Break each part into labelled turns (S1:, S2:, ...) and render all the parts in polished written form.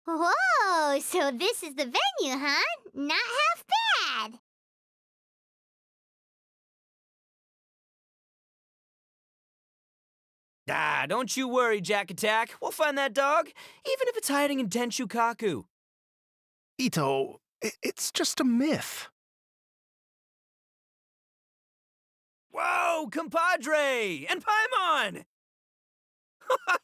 S1: Whoa, so this is the venue, huh? Not half bad.
S2: Ah, don't you worry, Jack Attack. We'll find that dog, even if it's hiding in Tenshukaku.
S3: Ito, it's just a myth.
S2: Whoa, compadre! And Paimon!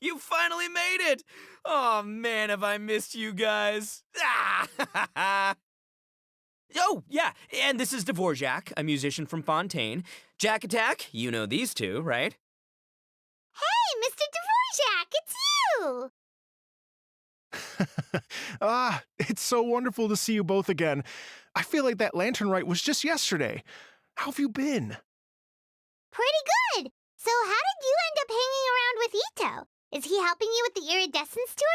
S2: You finally made it! Oh man, have I missed you guys. Ah! Oh, yeah, and this is Dvorak, a musician from Fontaine. Jack Attack, you know these two, right?
S1: Hey, Mr. Dvorak, it's you!
S3: It's so wonderful to see you both again. I feel like that lantern rite was just yesterday. How have you been?
S1: Pretty good. So how did you end up hanging around with Ito? Is he helping you with the Iridescence tour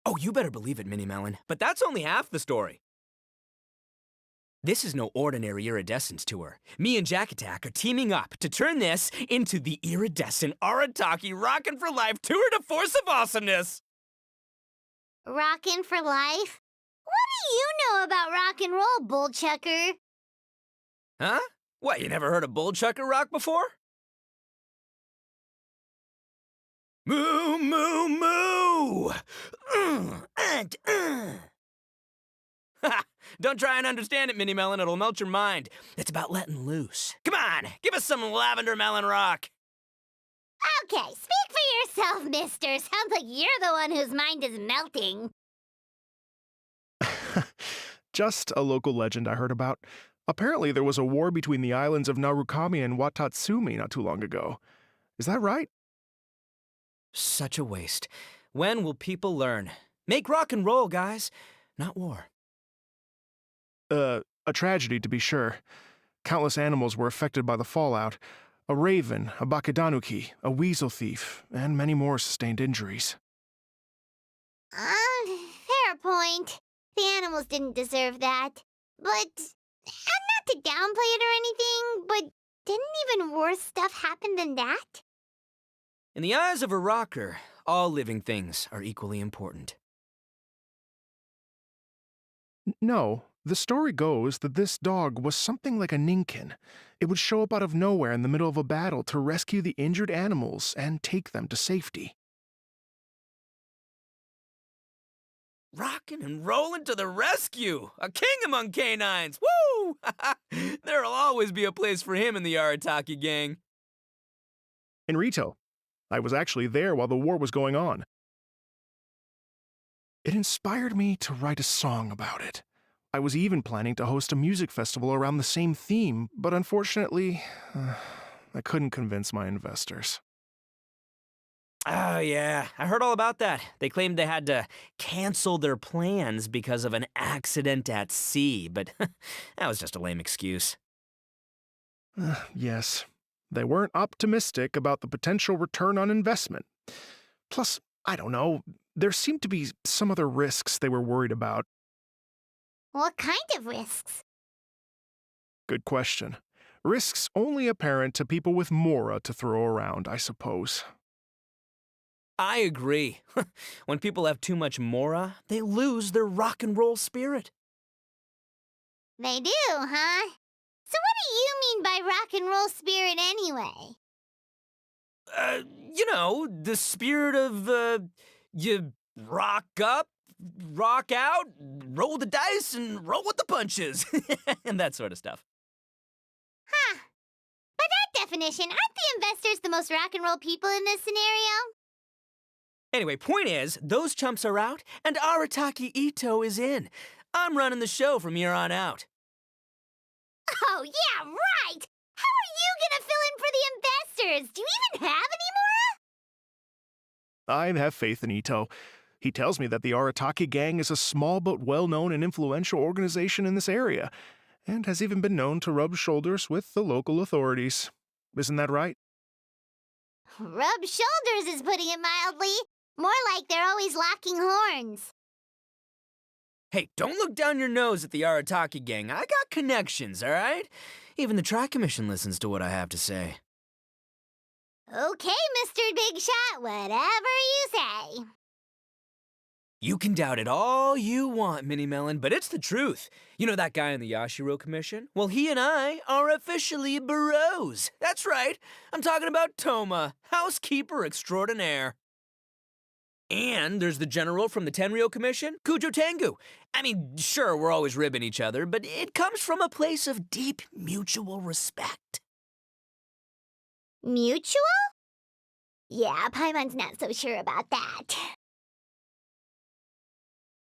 S1: now?
S2: Oh, you better believe it, Minnie Melon. But that's only half the story. This is no ordinary Iridescence tour. Me and Jack Attack are teaming up to turn this into the Iridescent Arataki Rockin' for Life Tour de Force of Awesomeness!
S1: Rockin' for life? What do you know about rock and roll, bullchucker?
S2: Huh? What, you never heard a bullchucker rock before? Moo, moo, moo! Ha! Don't try and understand it, Minnie Melon. It'll melt your mind. It's about letting loose. Come on, give us some lavender melon rock.
S1: Okay, speak for yourself, mister. Sounds like you're the one whose mind is melting.
S3: Just a local legend I heard about. Apparently there was a war between the islands of Narukami and Watatsumi not too long ago. Is that right?
S2: Such a waste. When will people learn? Make rock and roll, guys, not war.
S3: A tragedy to be sure. Countless animals were affected by the fallout. A raven, a bakedanuki, a weasel thief, and many more sustained injuries.
S1: Fair point. The animals didn't deserve that. But, and not to downplay it or anything, but didn't even worse stuff happen than that?
S2: In the eyes of a rocker, all living things are equally important.
S3: No, the story goes that this dog was something like a ninkin. It would show up out of nowhere in the middle of a battle to rescue the injured animals and take them to safety.
S2: Rockin' and rollin' to the rescue! A king among canines! Woo! There'll always be a place for him in the Arataki gang.
S3: In Rito, I was actually there while the war was going on. It inspired me to write a song about it. I was even planning to host a music festival around the same theme, but unfortunately, I couldn't convince my investors.
S2: Oh, yeah, I heard all about that. They claimed they had to cancel their plans because of an accident at sea, but that was just a lame excuse.
S3: Yes, they weren't optimistic about the potential return on investment. Plus, I don't know, there seemed to be some other risks they were worried about.
S1: What kind of risks?
S3: Good question. Risks only apparent to people with mora to throw around, I suppose.
S2: I agree. When people have too much mora, they lose their rock and roll spirit.
S1: They do, huh? So what do you mean by rock and roll spirit anyway?
S2: You know, the spirit of, you rock up, rock out, roll the dice, and roll with the punches. And that sort of stuff.
S1: Huh. By that definition, aren't the investors the most rock and roll people in this scenario?
S2: Anyway, point is, those chumps are out, and Arataki Ito is in. I'm running the show from here on out.
S1: Oh, yeah, right! How are you gonna fill in for the investors? Do you even have any more?
S3: I have faith in Ito. He tells me that the Arataki gang is a small but well-known and influential organization in this area, and has even been known to rub shoulders with the local authorities. Isn't that right?
S1: Rub shoulders is putting it mildly. More like they're always locking horns.
S2: Hey, don't look down your nose at the Arataki gang. I got connections, all right? Even the Tri-Commission listens to what I have to say.
S1: Okay, Mr. Big Shot, whatever you say.
S2: You can doubt it all you want, Mini Melon, but it's the truth. You know that guy in the Yashiro Commission? Well, he and I are officially bros. That's right. I'm talking about Toma, housekeeper extraordinaire. And there's the general from the Tenryo Commission, Kujo Tengu. I mean, sure, we're always ribbing each other, but it comes from a place of deep mutual respect.
S1: Mutual? Yeah, Paimon's not so sure about that.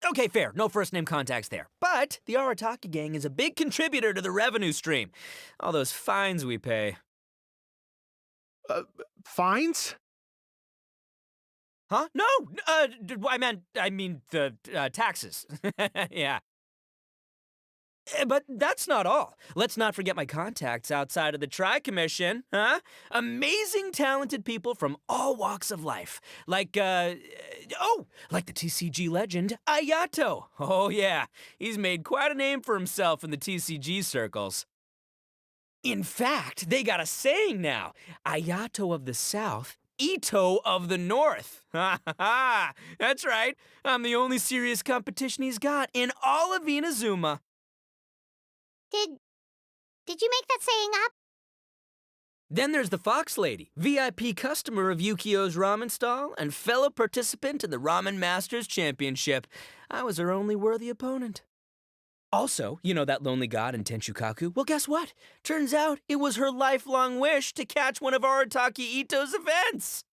S2: Okay, fair. No first-name contacts there. But the Arataki gang is a big contributor to the revenue stream. All those fines we pay.
S3: Fines?
S2: Huh? No! I mean the taxes. Yeah. But that's not all. Let's not forget my contacts outside of the Tri-Commission, huh? Amazing, talented people from all walks of life. Like the TCG legend, Ayato. Oh yeah, he's made quite a name for himself in the TCG circles. In fact, they got a saying now, Ayato of the South, Ito of the North. Ha ha ha! That's right, I'm the only serious competition he's got in all of Inazuma.
S1: Did you make that saying up?
S2: Then there's the Fox Lady, VIP customer of Yukio's ramen stall and fellow participant in the Ramen Masters Championship. I was her only worthy opponent. Also, you know that lonely god in Tenchukaku? Well, guess what? Turns out it was her lifelong wish to catch one of Arataki Ito's events.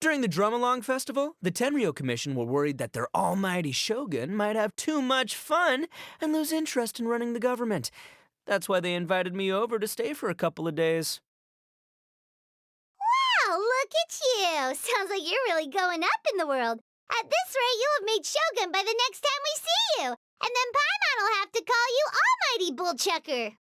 S2: During the Drum-Along Festival, the Tenryo Commission were worried that their almighty shogun might have too much fun and lose interest in running the government. That's why they invited me over to stay for a couple of days.
S1: Wow, look at you! Sounds like you're really going up in the world. At this rate, you'll have made Shogun by the next time we see you. And then Paimon will have to call you Almighty Bullchucker.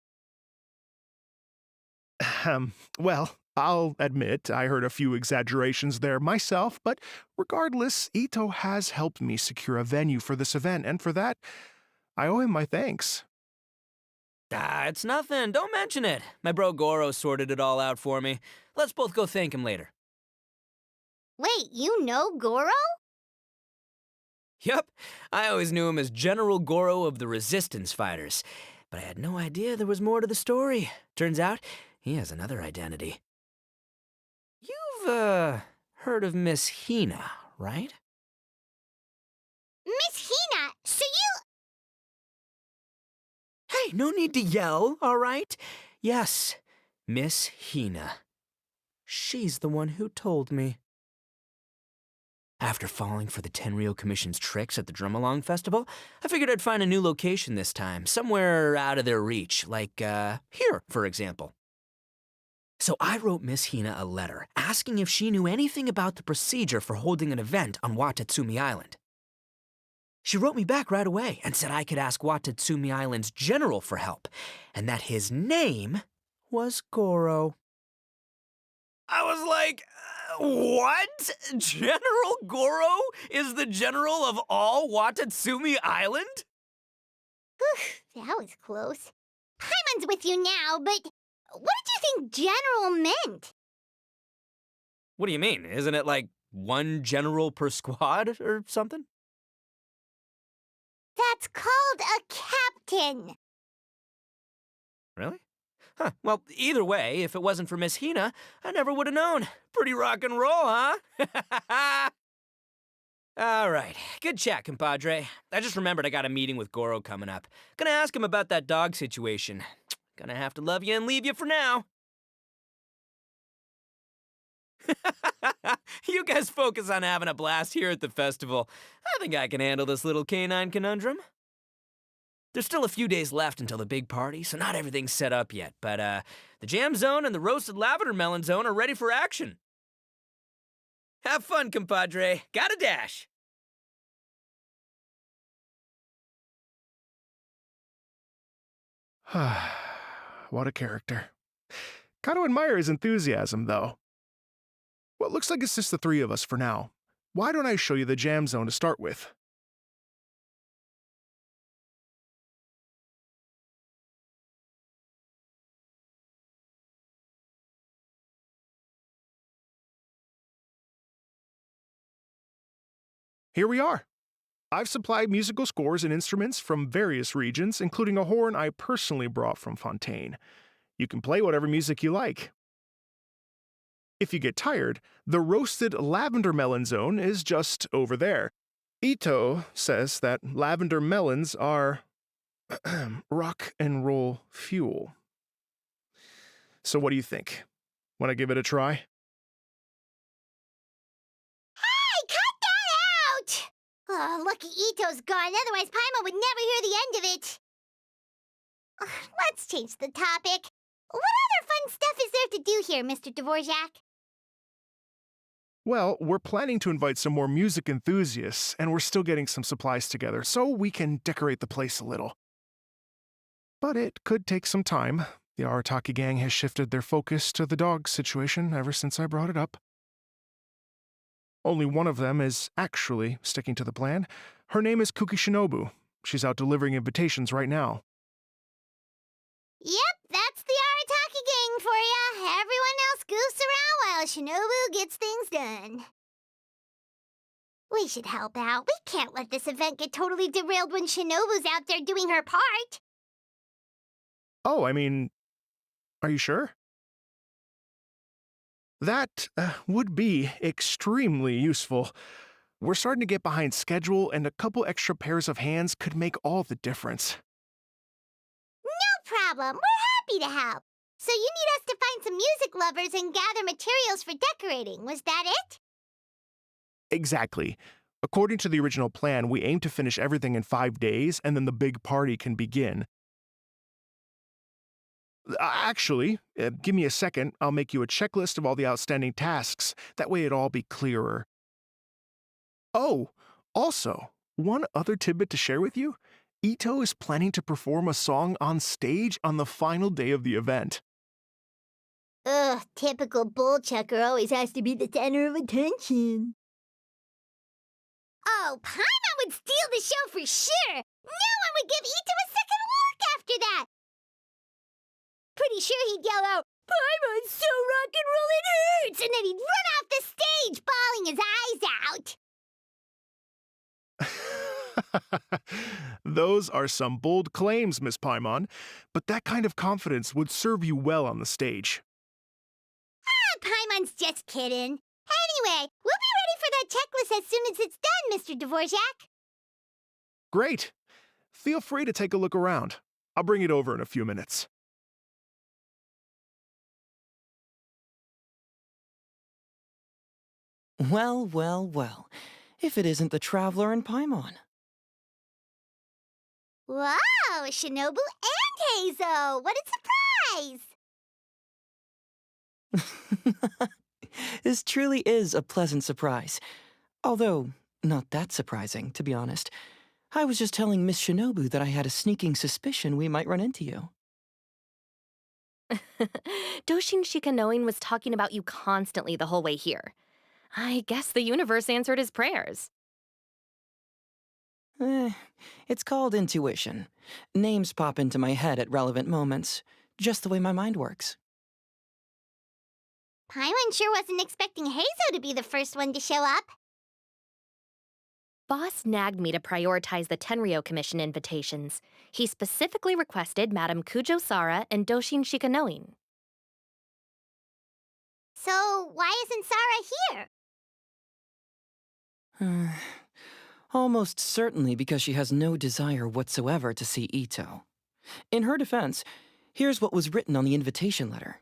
S3: Well, I'll admit I heard a few exaggerations there myself, but regardless, Ito has helped me secure a venue for this event, and for that, I owe him my thanks.
S2: It's nothing. Don't mention it. My bro Goro sorted it all out for me. Let's both go thank him later.
S1: Wait, you know Goro?
S2: Yup, I always knew him as General Goro of the Resistance Fighters, but I had no idea there was more to the story. Turns out, he has another identity. You've, heard of Miss Hina, right?
S1: Miss Hina, so you...
S2: Hey, no need to yell, all right? Yes, Miss Hina. She's the one who told me. After falling for the Tenryo Commission's tricks at the Drum-Along Festival, I figured I'd find a new location this time, somewhere out of their reach, like, here, for example. So I wrote Miss Hina a letter, asking if she knew anything about the procedure for holding an event on Watatsumi Island. She wrote me back right away and said I could ask Watatsumi Island's general for help, and that his name was Goro. I was like, what? General Goro is the general of all Watatsumi Island?
S1: Whew, that was close. Paimon's with you now, but what did you think general meant?
S2: What do you mean? Isn't it like one general per squad or something?
S1: That's called a captain.
S2: Really? Huh. Well, either way, if it wasn't for Miss Hina, I never would have known. Pretty rock and roll, huh? All right. Good chat, compadre. I just remembered I got a meeting with Goro coming up. Gonna ask him about that dog situation. Gonna have to love you and leave you for now. You guys focus on having a blast here at the festival. I think I can handle this little canine conundrum. There's still a few days left until the big party, so not everything's set up yet, but the jam zone and the roasted lavender melon zone are ready for action. Have fun, compadre. Gotta dash.
S3: What a character. Gotta admire his enthusiasm, though. Well, looks like it's just the three of us for now. Why don't I show you the jam zone to start with? Here we are. I've supplied musical scores and instruments from various regions, including a horn I personally brought from Fontaine. You can play whatever music you like. If you get tired, the roasted lavender melon zone is just over there. Ito says that lavender melons are rock and roll fuel. So what do you think? Want to give it a try?
S1: Hey, cut that out! Oh, lucky Ito's gone, otherwise Paimon would never hear the end of it. Ugh, let's change the topic. What other fun stuff is there to do here, Mr. Dvorak?
S3: Well, we're planning to invite some more music enthusiasts, and we're still getting some supplies together so we can decorate the place a little. But it could take some time. The Arataki gang has shifted their focus to the dog situation ever since I brought it up. Only one of them is actually sticking to the plan. Her name is Kuki Shinobu. She's out delivering invitations right now.
S1: Yep, that's the Arataki gang for ya. Everyone else goofs around while Shinobu gets things done. We should help out. We can't let this event get totally derailed when Shinobu's out there doing her part.
S3: Oh, I mean, are you sure? That would be extremely useful. We're starting to get behind schedule, and a couple extra pairs of hands could make all the difference.
S1: No problem. We're happy to help. So you need us to find some music lovers and gather materials for decorating. Was that it?
S3: Exactly. According to the original plan, we aim to finish everything in 5 days, and then the big party can begin. Actually, give me a second. I'll make you a checklist of all the outstanding tasks. That way it'll all be clearer. Oh, also, one other tidbit to share with you. Ito is planning to perform a song on stage on the final day of the event.
S1: Ugh, typical bullchucker always has to be the center of attention. Oh, Paimon would steal the show for sure! No one would give Ito a second look after that! Pretty sure he'd yell out, "Paimon's so rock and roll it hurts!" And then he'd run off the stage, bawling his eyes out.
S3: Those are some bold claims, Miss Paimon, but that kind of confidence would serve you well on the stage.
S1: Paimon's just kidding. Anyway, we'll be ready for that checklist as soon as it's done, Mr. Dvorak.
S3: Great. Feel free to take a look around. I'll bring it over in a few minutes.
S4: Well, well, well. If it isn't the Traveler and Paimon.
S1: Wow, Shinobu and Heizo! What a surprise!
S4: This truly is a pleasant surprise. Although, not that surprising, to be honest. I was just telling Miss Shinobu that I had a sneaking suspicion we might run into you.
S5: Doshin Shikanoin was talking about you constantly the whole way here. I guess the universe answered his prayers.
S4: It's called intuition. Names pop into my head at relevant moments, just the way my mind works.
S1: Paimon sure wasn't expecting Heizo to be the first one to show up.
S5: Boss nagged me to prioritize the Tenryo Commission invitations. He specifically requested Madame Kujo Sara and Doshin Shikanoin.
S1: So, why isn't Sara here?
S4: Almost certainly because she has no desire whatsoever to see Ito. In her defense, here's what was written on the invitation letter.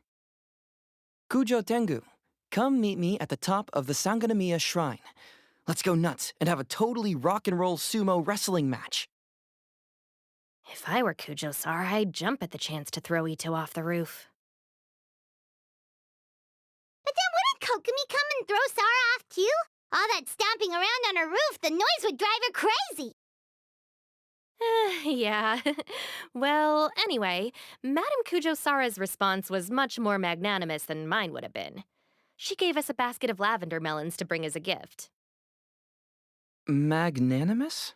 S4: Kujo Tengu, come meet me at the top of the Sanganamiya Shrine. Let's go nuts and have a totally rock and roll sumo wrestling match.
S5: If I were Kujo Sara, I'd jump at the chance to throw Ito off the roof.
S1: But then wouldn't Kokumi come and throw Sara off too? All that stomping around on her roof, the noise would drive her crazy.
S5: Yeah. Well, anyway, Madame Kujo Sara's response was much more magnanimous than mine would have been. She gave us a basket of lavender melons to bring as a gift.
S4: Magnanimous?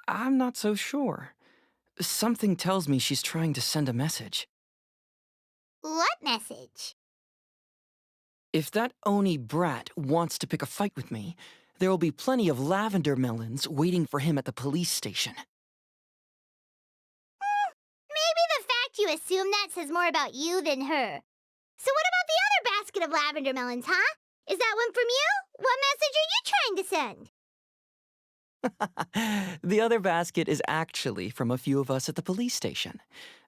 S4: I'm not so sure. Something tells me she's trying to send a message.
S1: What message?
S4: If that Oni brat wants to pick a fight with me, There will be plenty of lavender melons waiting for him at the police station.
S1: Maybe the fact you assume that says more about you than her. So what about the other basket of lavender melons, huh? Is that one from you? What message are you trying to send?
S4: The other basket is actually from a few of us at the police station.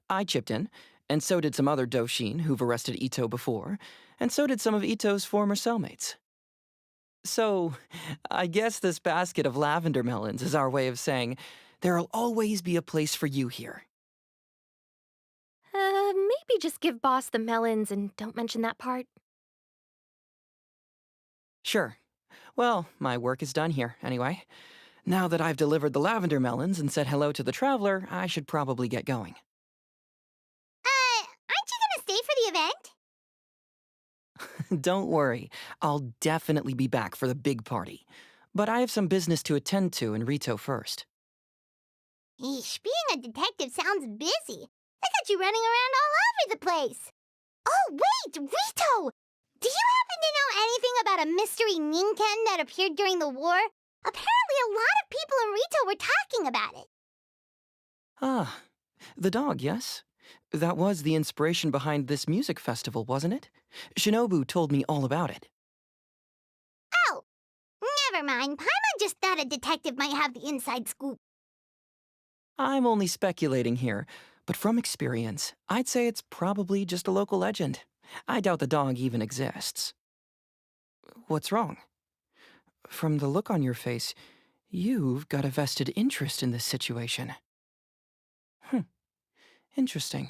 S4: I chipped in, and so did some other Doshin who've arrested Ito before, and so did some of Ito's former cellmates. So, I guess this basket of lavender melons is our way of saying, there'll always be a place for you here.
S5: Maybe just give Boss the melons and don't mention that part.
S4: Sure. Well, my work is done here, anyway. Now that I've delivered the lavender melons and said hello to the traveler, I should probably get going.
S1: Aren't you gonna stay for the event?
S4: Don't worry, I'll definitely be back for the big party. But I have some business to attend to in Rito first.
S1: Eesh, being a detective sounds busy. I got you running around all over the place. Oh, wait, Rito! Do you happen to know anything about a mystery Ninken that appeared during the war? Apparently a lot of people in Rito were talking about it.
S4: Ah, the dog, yes? That was the inspiration behind this music festival, wasn't it? Shinobu told me all about it.
S1: Oh, never mind. Paimon just thought a detective might have the inside scoop.
S4: I'm only speculating here, but from experience, I'd say it's probably just a local legend. I doubt the dog even exists. What's wrong? From the look on your face, you've got a vested interest in this situation. Interesting.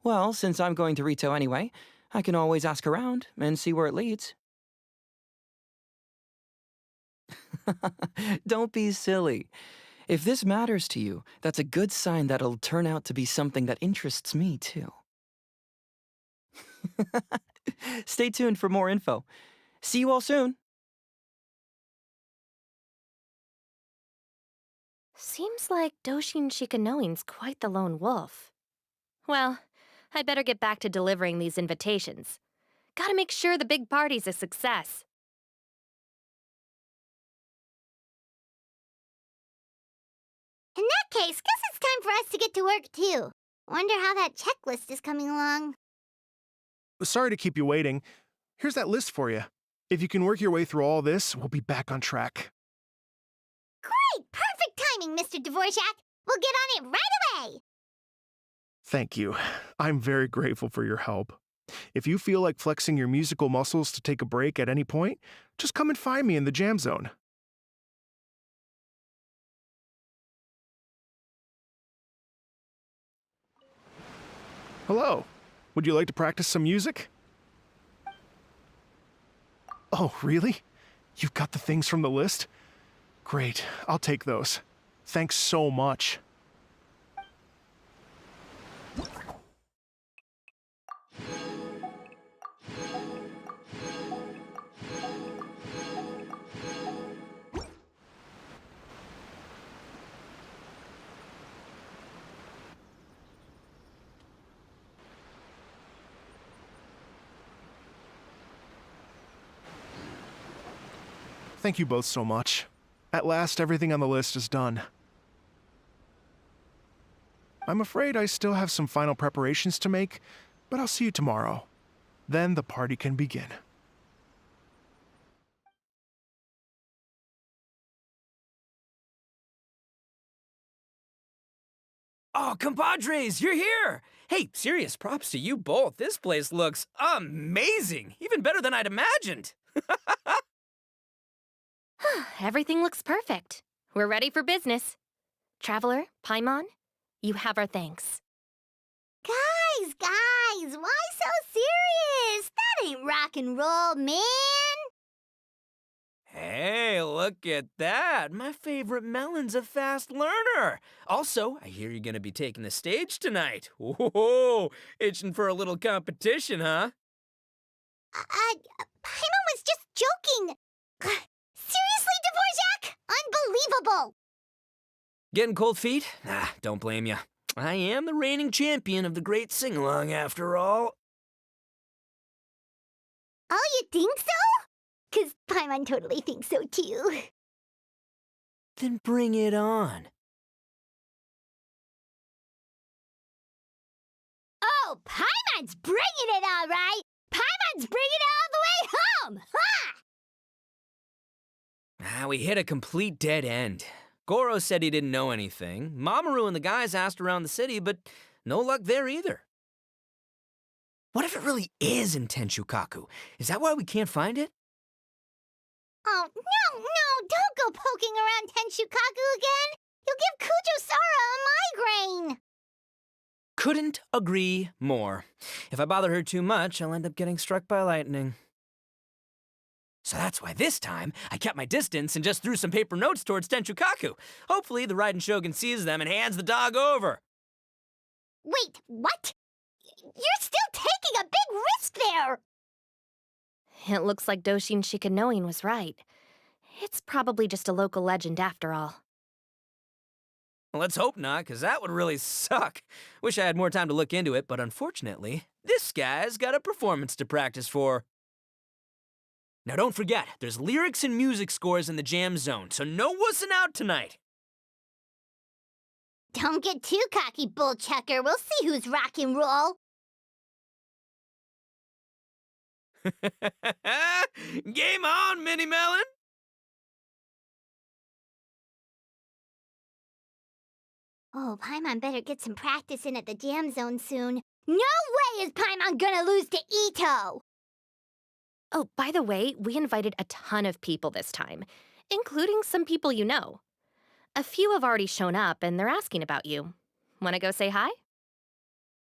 S4: Well, since I'm going to Rito anyway, I can always ask around and see where it leads. Don't be silly. If this matters to you, that's a good sign that it'll turn out to be something that interests me, too. Stay tuned for more info. See you all soon.
S5: Seems like Doshin Shikanoin's quite the lone wolf. Well, I'd better get back to delivering these invitations. Gotta make sure the big party's a success.
S1: In that case, guess it's time for us to get to work, too. Wonder how that checklist is coming along.
S3: Sorry to keep you waiting. Here's that list for you. If you can work your way through all this, we'll be back on track.
S1: Great! Perfect timing, Mr. Dvorak! We'll get on it right away!
S3: Thank you. I'm very grateful for your help. If you feel like flexing your musical muscles to take a break at any point, just come and find me in the jam zone. Hello. Would you like to practice some music? Oh, really? You've got the things from the list? Great, I'll take those. Thanks so much. Thank you both so much. At last, everything on the list is done. I'm afraid I still have some final preparations to make, but I'll see you tomorrow. Then the party can begin.
S2: Oh, compadres, you're here! Hey, serious props to you both. This place looks amazing! Even better than I'd imagined!
S5: Everything looks perfect. We're ready for business. Traveler, Paimon, you have our thanks.
S1: Guys, why so serious? That ain't rock and roll, man!
S2: Hey, look at that! My favorite melon's a fast learner! Also, I hear you're gonna be taking the stage tonight. Whoa, itching for a little competition, huh?
S1: Paimon was just joking! Seriously, Dvorak? Unbelievable!
S2: Getting cold feet? Don't blame ya. I am the reigning champion of the great sing-along, after all.
S1: Oh, you think so? 'Cause Paimon totally thinks so too.
S2: Then bring it on.
S1: Oh, Paimon's bringing it all right! Paimon's bringing it all the way home! Ha!
S2: We hit a complete dead end. Goro said he didn't know anything. Mamoru and the guys asked around the city, but no luck there either. What if it really is in Tenshukaku? Is that why we can't find it?
S1: Oh, no, don't go poking around Tenshukaku again! You'll give Kujo-Sara a migraine!
S2: Couldn't agree more. If I bother her too much, I'll end up getting struck by lightning. So that's why this time, I kept my distance and just threw some paper notes towards Tenshukaku. Hopefully, the Raiden Shogun sees them and hands the dog over.
S1: Wait, what? You're still taking a big risk there!
S5: It looks like Doshin Shikanoin was right. It's probably just a local legend after all.
S2: Let's hope not, because that would really suck. Wish I had more time to look into it, but unfortunately, this guy's got a performance to practice for. Now don't forget, there's lyrics and music scores in the jam zone, so no wussing out tonight.
S1: Don't get too cocky, bullchucker. We'll see who's rock and roll.
S2: Game on, Mini Melon!
S1: Oh, Paimon better get some practice in at the jam zone soon. No way is Paimon gonna lose to Ito!
S5: Oh, by the way, we invited a ton of people this time, including some people you know. A few have already shown up, and they're asking about you. Wanna go say hi?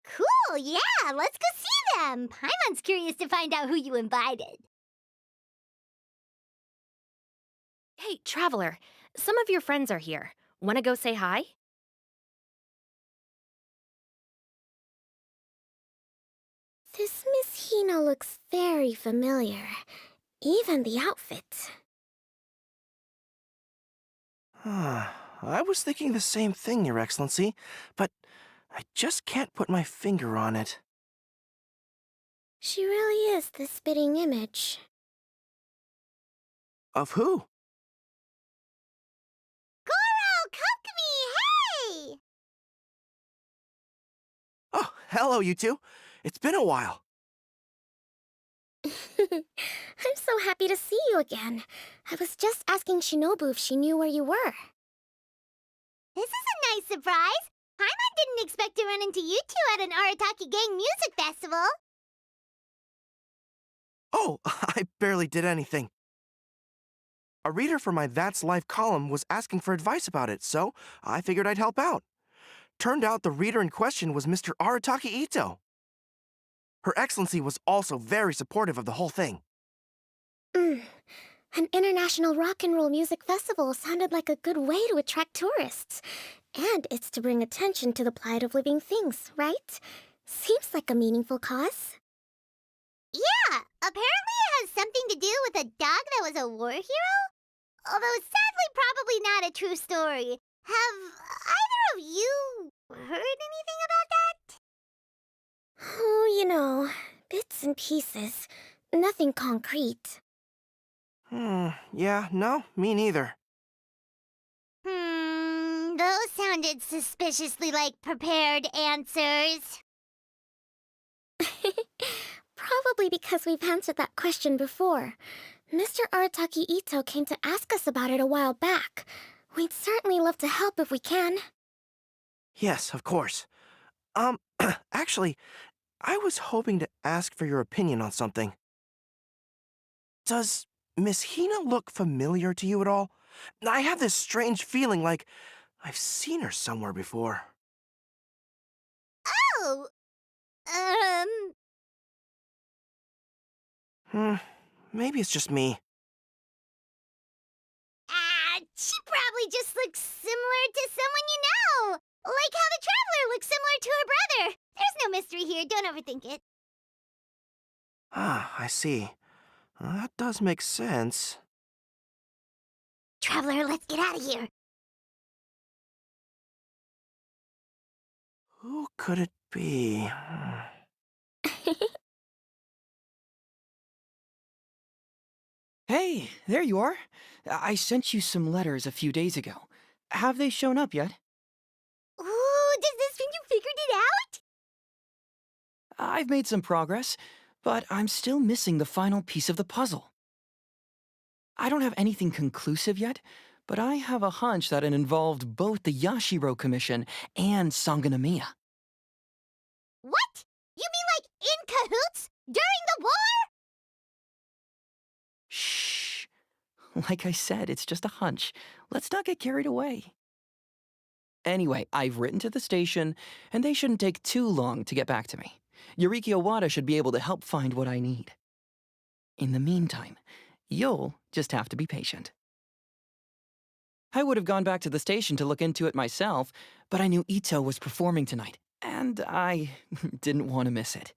S1: Cool, yeah, let's go see them. Paimon's curious to find out who you invited.
S5: Hey, Traveler, some of your friends are here. Wanna go say hi?
S6: This Miss Hina looks very familiar. Even the outfit.
S7: I was thinking the same thing, Your Excellency, but I just can't put my finger on it.
S6: She really is the spitting image.
S7: Of who?
S1: Goro, Kokomi, hey!
S7: Oh, hello, you two. It's been a while.
S6: I'm so happy to see you again. I was just asking Shinobu if she knew where you were.
S1: This is a nice surprise. Paimon didn't expect to run into you two at an Arataki gang music festival.
S7: Oh, I barely did anything. A reader for my That's Life column was asking for advice about it, so I figured I'd help out. Turned out the reader in question was Mr. Arataki Ito. Her Excellency was also very supportive of the whole thing.
S6: An international rock and roll music festival sounded like a good way to attract tourists. And it's to bring attention to the plight of living things, right? Seems like a meaningful cause.
S1: Yeah, apparently it has something to do with a dog that was a war hero? Although sadly probably not a true story. Have either of you heard anything about that?
S6: Oh, you know, bits and pieces. Nothing concrete.
S7: Yeah, no, me neither.
S1: Those sounded suspiciously like prepared answers.
S6: Probably because we've answered that question before. Mr. Arataki Ito came to ask us about it a while back. We'd certainly love to help if we can.
S7: Yes, of course. Actually, I was hoping to ask for your opinion on something. Does Miss Hina look familiar to you at all? I have this strange feeling like I've seen her somewhere before.
S1: Oh!
S7: Maybe it's just me.
S1: She probably just looks similar to someone you know! Like how the Traveler looks similar to her brother! There's no mystery here, don't overthink it.
S7: I see. That does make sense.
S1: Traveler, let's get out of here!
S7: Who could it be?
S4: Hey, there you are. I sent you some letters a few days ago. Have they shown up yet?
S1: Ooh, does this mean you figured it out?
S4: I've made some progress, but I'm still missing the final piece of the puzzle. I don't have anything conclusive yet, but I have a hunch that it involved both the Yashiro Commission and Sangonomiya.
S1: What? You mean like in cahoots? During the war?
S4: Shh. Like I said, it's just a hunch. Let's not get carried away. Anyway, I've written to the station, and they shouldn't take too long to get back to me. Yuriki Owada should be able to help find what I need. In the meantime, you'll just have to be patient. I would have gone back to the station to look into it myself, but I knew Ito was performing tonight, and I didn't want to miss it.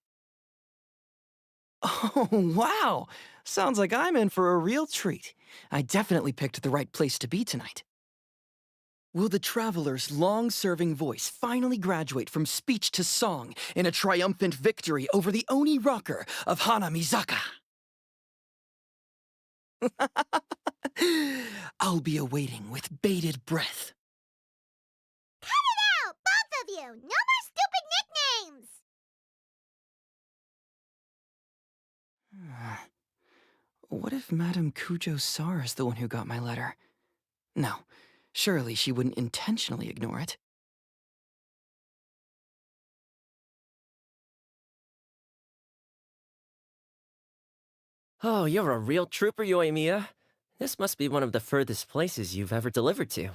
S4: Oh, wow! Sounds like I'm in for a real treat. I definitely picked the right place to be tonight. Will the Traveler's long-serving voice finally graduate from speech to song in a triumphant victory over the Oni rocker of Hanamizaka? I'll be awaiting with bated breath.
S1: Cut it out, both of you! No more stupid nicknames!
S4: What if Madame Kujo-Sara is the one who got my letter? No, surely she wouldn't intentionally ignore it.
S8: Oh, you're a real trooper, Yoimiya. This must be one of the furthest places you've ever delivered to.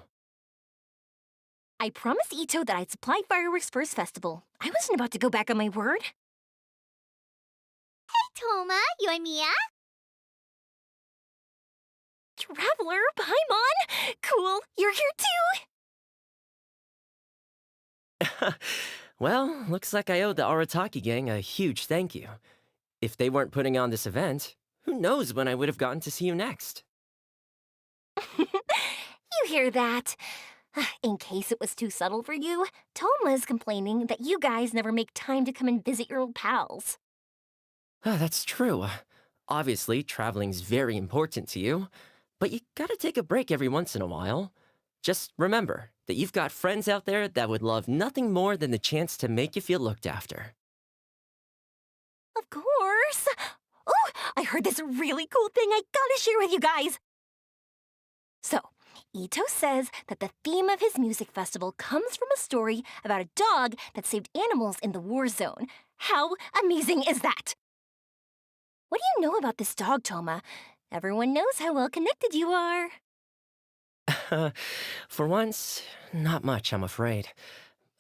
S9: I promised Ito that I'd supply fireworks for his festival. I wasn't about to go back on my word.
S1: Hey, Toma, Yoimiya.
S9: Traveler, Paimon! Cool, you're here too!
S8: Well, looks like I owe the Arataki gang a huge thank you. If they weren't putting on this event, who knows when I would have gotten to see you next.
S9: You hear that? In case it was too subtle for you, Toma's complaining that you guys never make time to come and visit your old pals.
S8: That's true. Obviously, traveling's very important to you, but you gotta take a break every once in a while. Just remember that you've got friends out there that would love nothing more than the chance to make you feel looked after.
S9: Of course! Oh, I heard this really cool thing I gotta share with you guys! So, Ito says that the theme of his music festival comes from a story about a dog that saved animals in the war zone. How amazing is that? What do you know about this dog, Toma? Everyone knows how well connected you are.
S8: For once, not much, I'm afraid.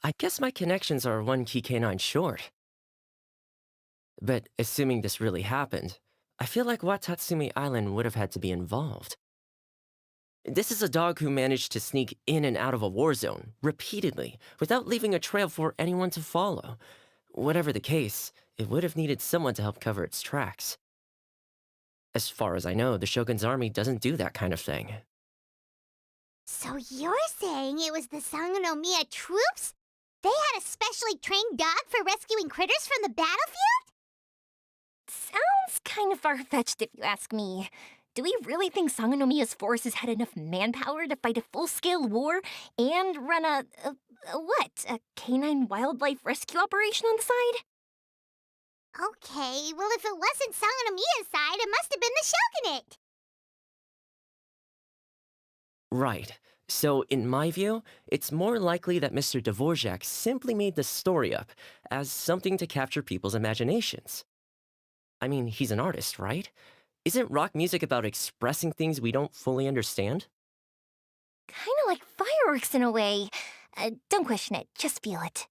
S8: I guess my connections are one key canine short. But assuming this really happened, I feel like Watatsumi Island would have had to be involved. This is a dog who managed to sneak in and out of a war zone, repeatedly, without leaving a trail for anyone to follow. Whatever the case, it would have needed someone to help cover its tracks. As far as I know, the Shogun's army doesn't do that kind of thing.
S1: So you're saying it was the Sangonomiya troops? They had a specially trained dog for rescuing critters from the battlefield?
S9: Sounds kind of far-fetched if you ask me. Do we really think Sangonomiya's forces had enough manpower to fight a full-scale war and run a canine wildlife rescue operation on the side?
S1: Okay, well if it wasn't Sangonomiya's side, it must have been the Shogunate.
S8: Right. So, in my view, it's more likely that Mr. Dvorak simply made the story up as something to capture people's imaginations. I mean, he's an artist, right? Isn't rock music about expressing things we don't fully understand?
S9: Kinda like fireworks in a way. Don't question it, just feel it.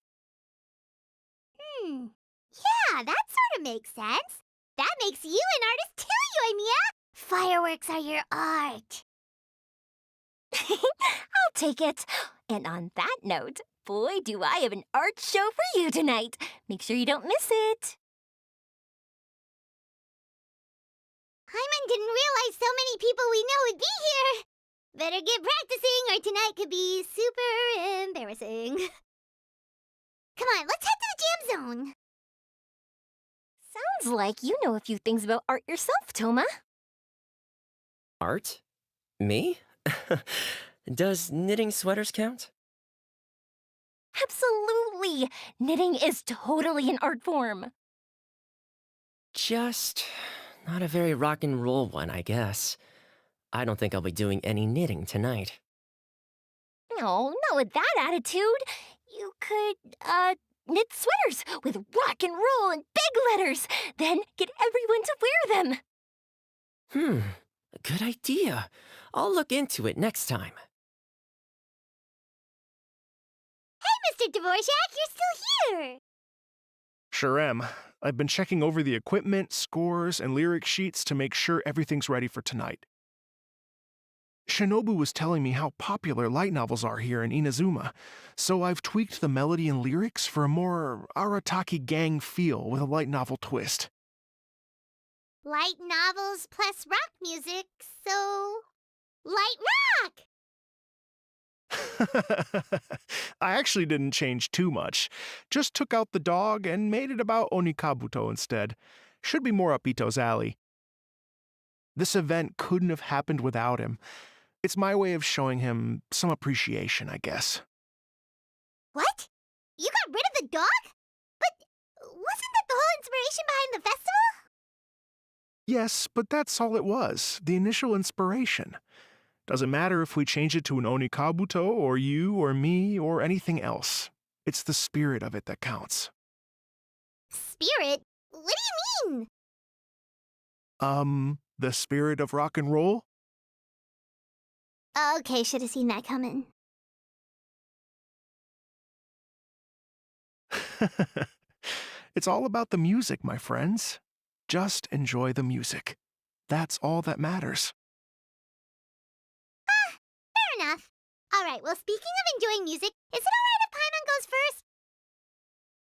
S1: Yeah, that sort of makes sense. That makes you an artist too, Yoimiya. Fireworks are your art.
S9: I'll take it. And on that note, boy, do I have an art show for you tonight. Make sure you don't miss it.
S1: Paimon didn't realize so many people we know would be here. Better get practicing or tonight could be super embarrassing. Come on, let's head to the jam zone.
S9: Sounds like you know a few things about art yourself, Toma.
S8: Art? Me? Does knitting sweaters count?
S9: Absolutely! Knitting is totally an art form.
S8: Just not a very rock and roll one, I guess. I don't think I'll be doing any knitting tonight.
S9: No, not with that attitude. You could, knit sweaters with rock and roll and big letters, then get everyone to wear them.
S8: Good idea. I'll look into it next time.
S1: Hey, Mr. Dvorak, you're still here!
S3: Sure am. I've been checking over the equipment, scores, and lyric sheets to make sure everything's ready for tonight. Shinobu was telling me how popular light novels are here in Inazuma, so I've tweaked the melody and lyrics for a more Arataki gang feel with a light novel twist.
S1: Light novels plus rock music, so... light rock!
S3: I actually didn't change too much. Just took out the dog and made it about Onikabuto instead. Should be more up Ito's alley. This event couldn't have happened without him. It's my way of showing him some appreciation, I guess.
S1: What? You got rid of the dog? But wasn't that the whole inspiration behind the festival?
S3: Yes, but that's all it was, the initial inspiration. Doesn't matter if we change it to an Onikabuto, or you, or me, or anything else. It's the spirit of it that counts.
S1: Spirit? What do you mean?
S3: The spirit of rock and roll?
S1: Okay, should have seen that coming.
S3: It's all about the music, my friends. Just enjoy the music. That's all that matters.
S1: Fair enough. Alright, well, speaking of enjoying music, is it alright if Paimon goes first?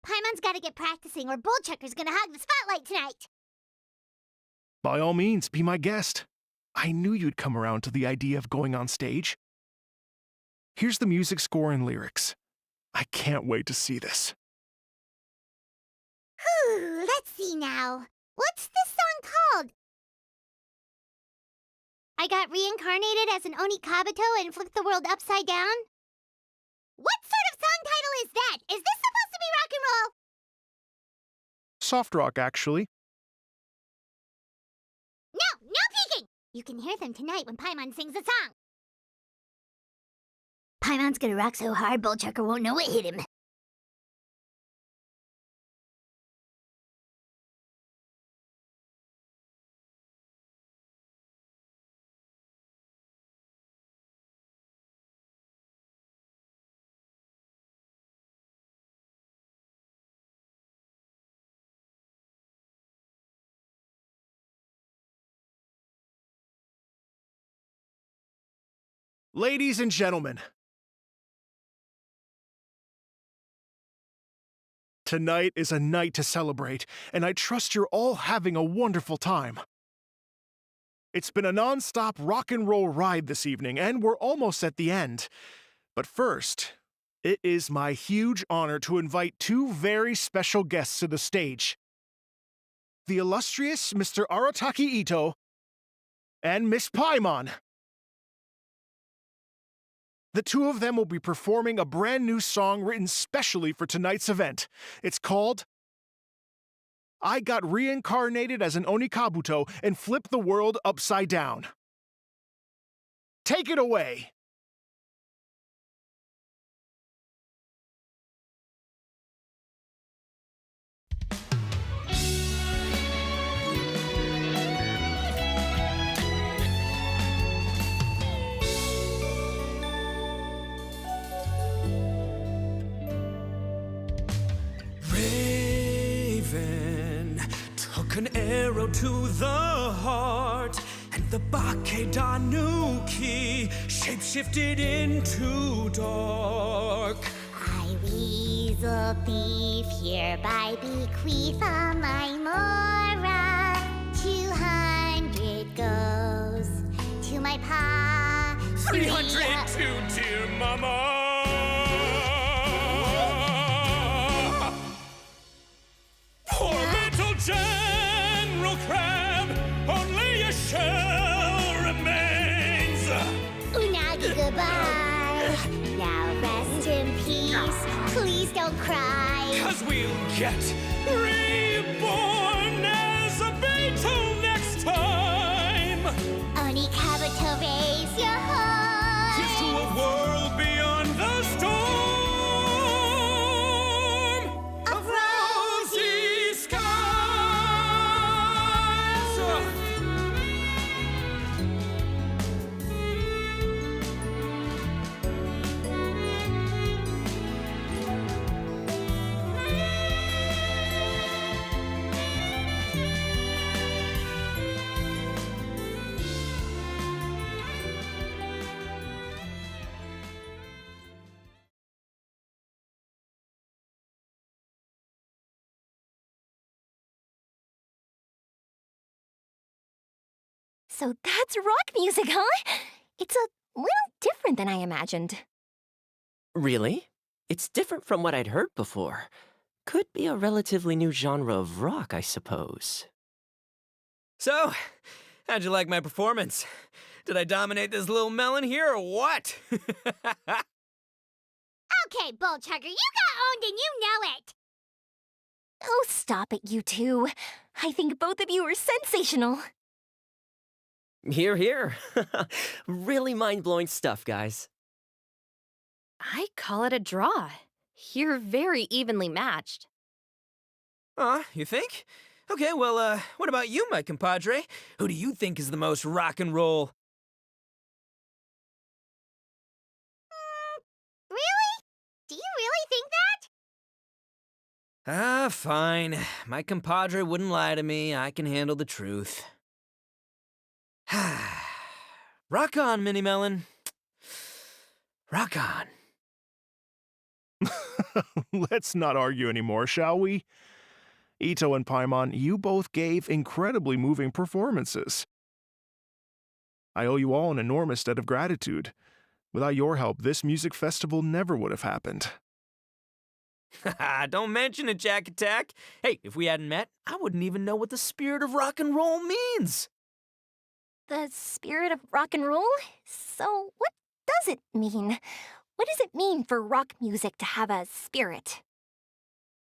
S1: Paimon's gotta get practicing, or Bullchucker's gonna hog the spotlight tonight.
S3: By all means, be my guest. I knew you'd come around to the idea of going on stage. Here's the music score and lyrics. I can't wait to see this.
S1: Whew, let's see now. What's this song called? I got reincarnated as an Onikabuto and flipped the world upside down? What sort of song title is that? Is this supposed to be rock and roll?
S3: Soft rock, actually.
S1: No peeking! You can hear them tonight when Paimon sings a song. Paimon's gonna rock so hard, Bullchucker won't know it hit him.
S3: Ladies and gentlemen, tonight is a night to celebrate, and I trust you're all having a wonderful time. It's been a non-stop rock and roll ride this evening, and we're almost at the end. But first, it is my huge honor to invite two very special guests to the stage. The illustrious Mr. Arataki Ito and Miss Paimon. The two of them will be performing a brand new song written specially for tonight's event. It's called I Got Reincarnated as an Onikabuto and Flipped the World Upside Down. Take it away!
S2: Took an arrow to the heart, and the Bakedanuki shapeshifted into dark.
S1: I, Weasel Thief, hereby bequeath all my mora. 200 goes to my pa.
S2: 300 to dear mama. Poor little General Crab, only a shell remains.
S1: Now rest in peace. Please don't cry.
S2: 'Cause we'll get reborn as a Beetle next time!
S1: Only Kabuto, raise your heart.
S2: Here's to a world beyond the storm of rosy skies!
S9: So that's rock music, huh? It's a little different than I imagined.
S8: Really? It's different from what I'd heard before. Could be a relatively new genre of rock, I suppose.
S2: So, how'd you like my performance? Did I dominate this little melon here or what?
S1: Okay, Bull Chugger, you got owned and you know it.
S9: Oh, stop it, you two. I think both of you are sensational.
S8: Here, here. Really mind-blowing stuff, guys.
S5: I call it a draw. You're very evenly matched.
S2: You think? Okay, well, what about you, my compadre? Who do you think is the most rock and roll?
S1: Really? Do you really think that?
S2: Fine. My compadre wouldn't lie to me. I can handle the truth. Rock on, Mini Melon. Rock on.
S3: Let's not argue anymore, shall we? Ito and Paimon, you both gave incredibly moving performances. I owe you all an enormous debt of gratitude. Without your help, this music festival never would have happened.
S2: Don't mention it, Jack Attack. Hey, if we hadn't met, I wouldn't even know what the spirit of rock and roll means.
S9: The spirit of rock and roll? So what does it mean? What does it mean for rock music to have a spirit?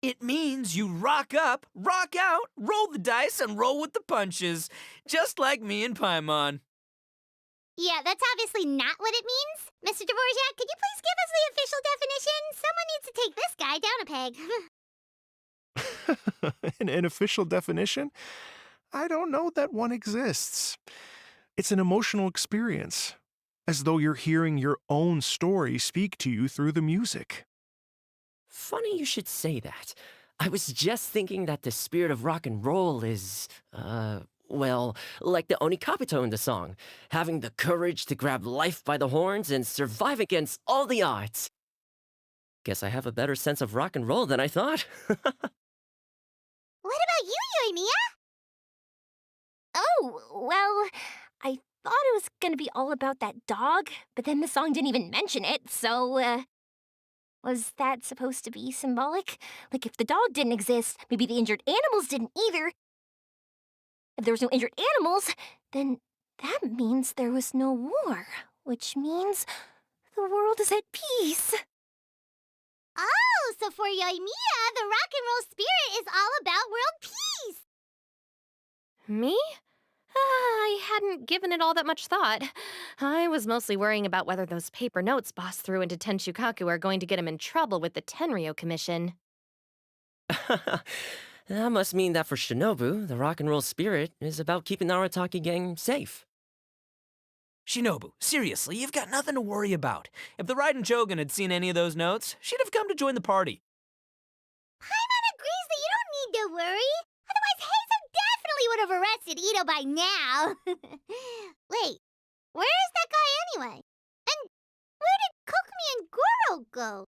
S2: It means you rock up, rock out, roll the dice, and roll with the punches. Just like me and Paimon.
S1: Yeah, that's obviously not what it means. Mr. Dvorak, could you please give us the official definition? Someone needs to take this guy down a peg.
S3: An official definition? I don't know that one exists. It's an emotional experience, as though you're hearing your own story speak to you through the music.
S8: Funny you should say that. I was just thinking that the spirit of rock and roll is, well, like the Onikapito in the song, having the courage to grab life by the horns and survive against all the odds. Guess I have a better sense of rock and roll than I thought.
S1: What about you, Yoimiya?
S9: Oh, well, I thought it was gonna be all about that dog, but then the song didn't even mention it, so, was that supposed to be symbolic? Like, if the dog didn't exist, maybe the injured animals didn't either. If there was no injured animals, then that means there was no war, which means the world is at peace.
S1: Oh, so for Yoimiya, the rock and roll spirit is all about world peace.
S5: Me? I hadn't given it all that much thought. I was mostly worrying about whether those paper notes Boss threw into Tenshukaku are going to get him in trouble with the Tenryo Commission.
S8: That must mean that for Shinobu, the rock and roll spirit is about keeping the Arataki gang safe.
S2: Shinobu, seriously, you've got nothing to worry about. If the Raiden Jogan had seen any of those notes, she'd have come to join the party.
S1: Paimon agrees that you don't need to worry. Otherwise, Heizo definitely would have arrested Ito by now. Wait, where is that guy anyway? And where did Kokumi and Goro go?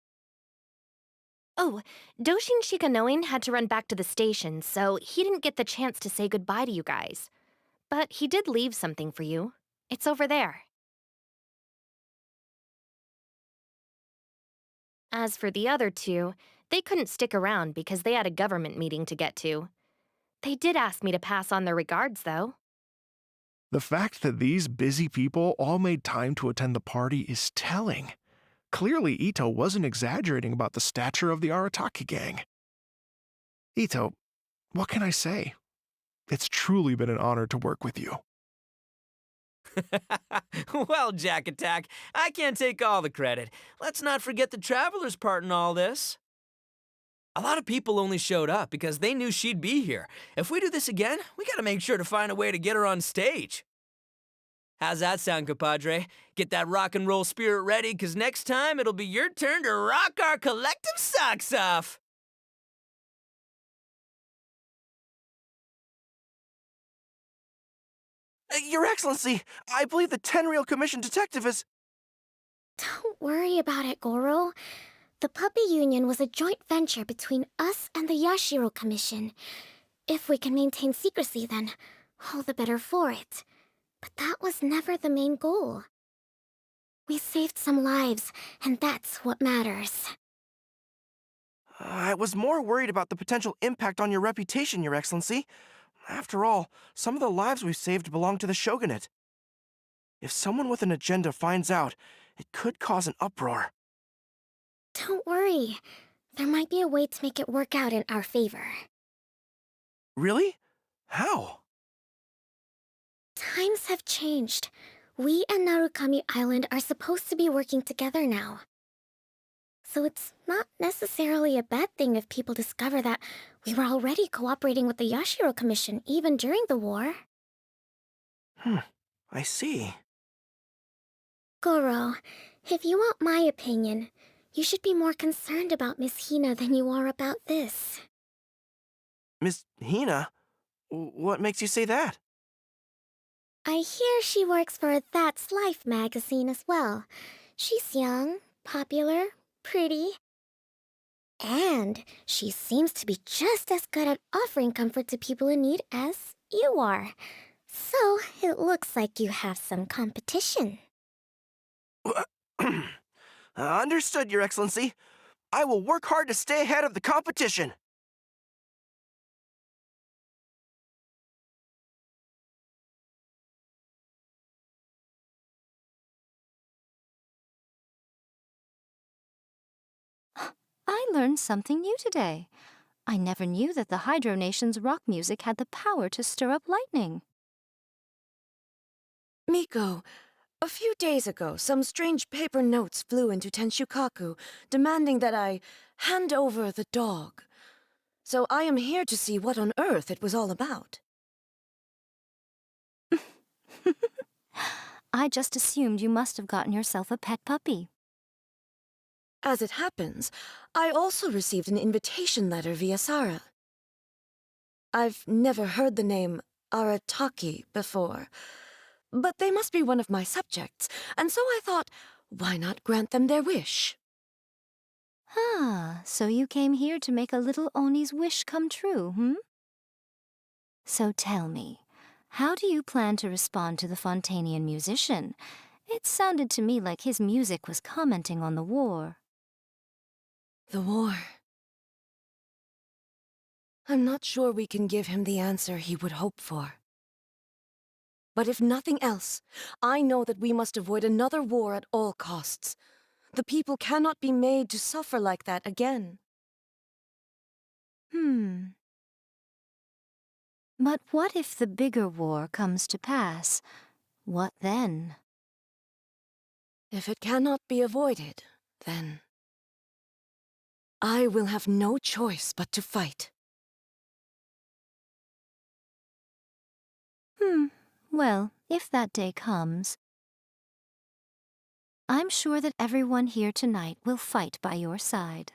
S5: Oh, Doshin Shikanoin had to run back to the station, so he didn't get the chance to say goodbye to you guys. But he did leave something for you. It's over there. As for the other two, they couldn't stick around because they had a government meeting to get to. They did ask me to pass on their regards, though.
S3: The fact that these busy people all made time to attend the party is telling. Clearly, Ito wasn't exaggerating about the stature of the Arataki gang. Ito, what can I say? It's truly been an honor to work with you.
S2: Well, Jack Attack, I can't take all the credit. Let's not forget the Traveler's part in all this. A lot of people only showed up because they knew she'd be here. If we do this again, we gotta make sure to find a way to get her on stage. How's that sound, compadre? Get that rock and roll spirit ready, because next time it'll be your turn to rock our collective socks off.
S7: Your Excellency, I believe the Tenryou Commission detective is...
S6: Don't worry about it, Goro. The Puppy Union was a joint venture between us and the Yashiro Commission. If we can maintain secrecy, then all the better for it. But that was never the main goal. We saved some lives, and that's what matters.
S7: I was more worried about the potential impact on your reputation, Your Excellency. After all, some of the lives we've saved belong to the Shogunate. If someone with an agenda finds out, it could cause an uproar.
S6: Don't worry. There might be a way to make it work out in our favor.
S7: Really? How?
S6: Times have changed. We and Narukami Island are supposed to be working together now. So it's not necessarily a bad thing if people discover that we were already cooperating with the Yashiro Commission even during the war.
S7: I see.
S6: Goro, if you want my opinion, you should be more concerned about Miss Hina than you are about this.
S7: Miss Hina? What makes you say that?
S6: I hear she works for That's Life magazine as well. She's young, popular, pretty. And she seems to be just as good at offering comfort to people in need as you are. So it looks like you have some competition.
S7: Understood, Your Excellency. I will work hard to stay ahead of the competition.
S10: I learned something new today. I never knew that the Hydro Nation's rock music had the power to stir up lightning.
S11: Miko, a few days ago, some strange paper notes flew into Tenshukaku, demanding that I hand over the dog. So I am here to see what on earth it was all about.
S10: I just assumed you must have gotten yourself a pet puppy.
S11: As it happens, I also received an invitation letter via Sara. I've never heard the name Arataki before, but they must be one of my subjects, and so I thought, why not grant them their wish?
S10: Ah, so you came here to make a little Oni's wish come true, hmm? So tell me, how do you plan to respond to the Fontanian musician? It sounded to me like his music was commenting on the war.
S11: The war. I'm not sure we can give him the answer he would hope for. But if nothing else, I know that we must avoid another war at all costs. The people cannot be made to suffer like that again.
S10: But what if the bigger war comes to pass? What then?
S11: If it cannot be avoided, then I will have no choice but to fight.
S10: Well, if that day comes, I'm sure that everyone here tonight will fight by your side.